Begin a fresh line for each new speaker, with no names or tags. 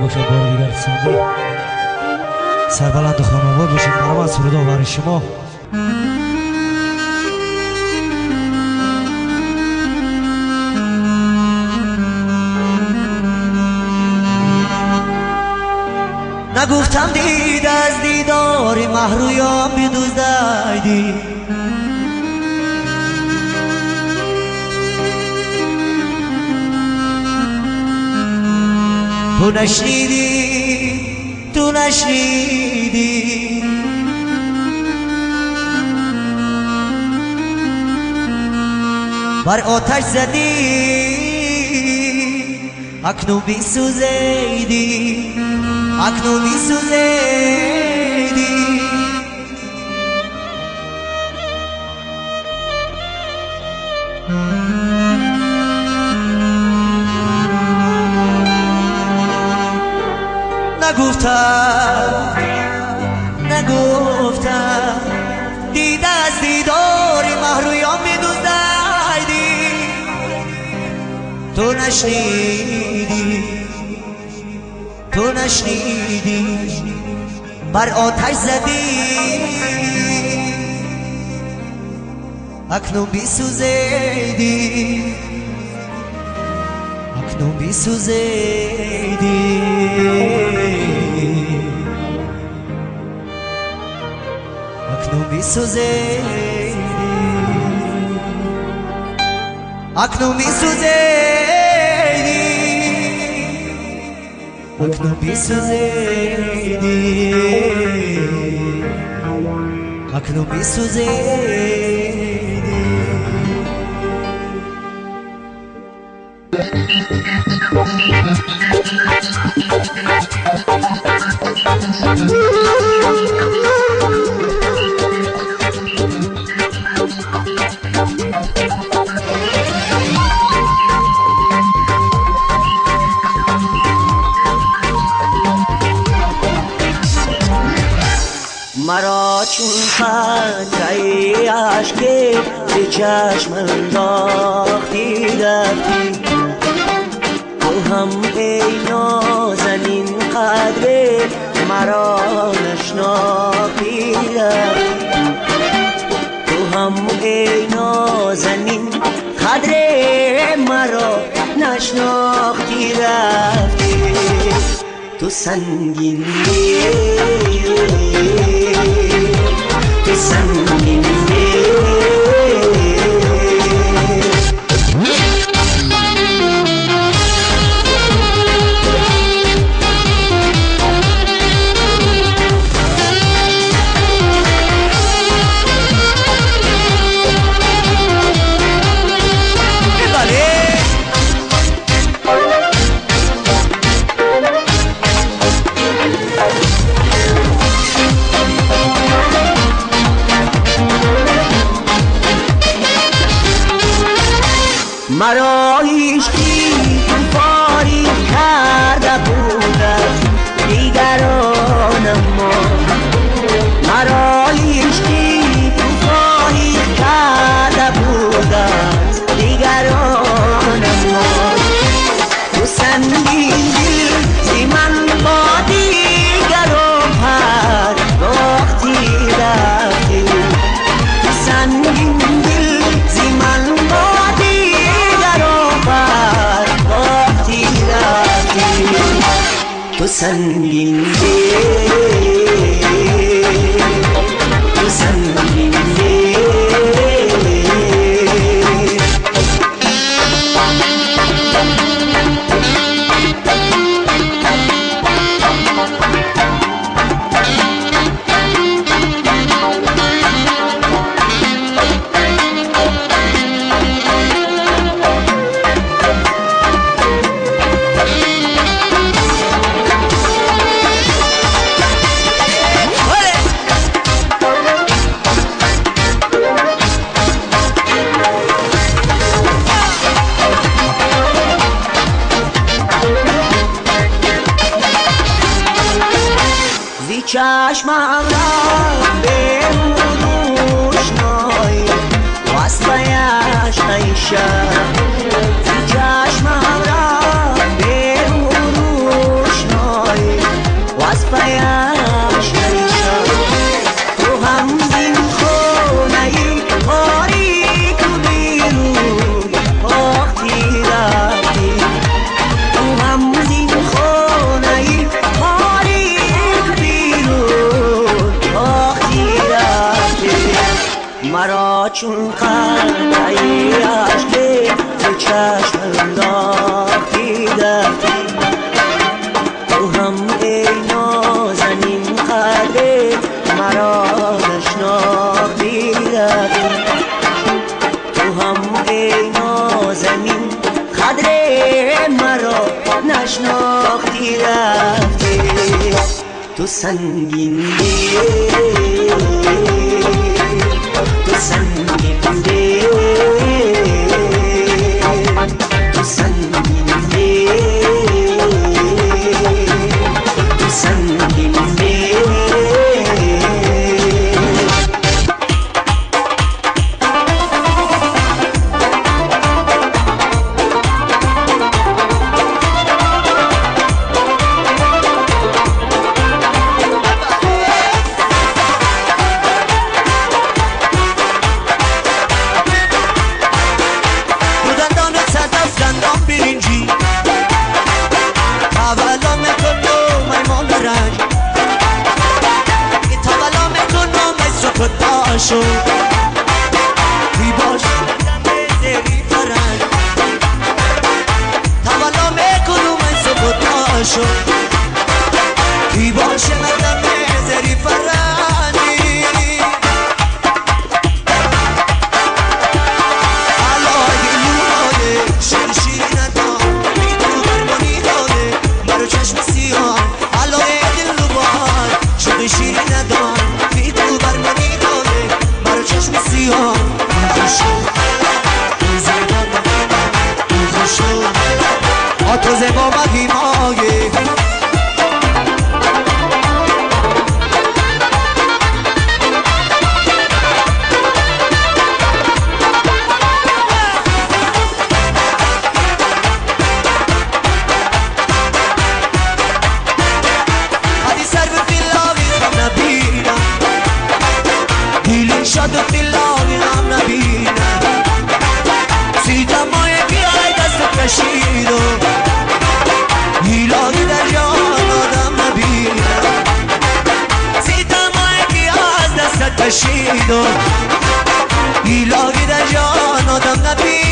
باشد بار دیگر سندی سربلند و خانوار باشید برام از فرود آور شما نگفتم دید از دیدار محرویان بدوزدیدی تو نشنیدی تو نشنیدی بر آتش زدی اکنون بی سوزیدی اکنون بی سوزیدی نگفتم دید از دیداری محرویان بدوزدیدی تو نشنیدی تو نشنیدی بر آتش زدی اکنون بی سوزیدی اکنون بی سوزیدی اکنون بی سوزیدی اکنون بی سوزیدی اکنون بی سوزیدی اکنون بی سوزیدی مرا چون خنده عشق به چشم انداختی رفتی تو هم ای نازنین قدر مرا نشناختی رفتی تو هم ای نازنین قدر مرا نشناختی رفتی تو سنگین تو سنگین مرا عشقی طوفانی کرده بودم دیگرانم مرا عشقی طوفانی کرده بودم دیگرانم تو سنگین دل زی من با دیگران پرداختی رفتی تو سنگین دل زی من با تو سنگین تو سنگین چشمم را به روشنایی واسطه‌اش نیشم چشمم را به روشنایی
مرا چون قطعی عشق تو چشم انداختی رفتی تو هم ای نازنین قدر مرا نشناختی رفتی تو هم ای نازنین قدر مرا نشناختی رفتی تو سنگین تو سنگین تو سنگین تو سنگین شو بی باش زری فرنگ تولا میکنم از سکوتا شو بی باش مدام زری فرنگی علای لوده شیرشی ندام بی تو برمانی داده مرو چشم سیاه علای دلوبان شیرشی ندام بی تو برمانی چشم سیاه تو زبا بگی مایه هدی سر به پیلاوی خم نبینم دیلی شد و پیلاوی هم نبینم سیدم مای بیای دست کشید و هیلاگی در جان آدم نبینم سیدم مای بیای دست کشید و هیلاگی در جان آدم نبینم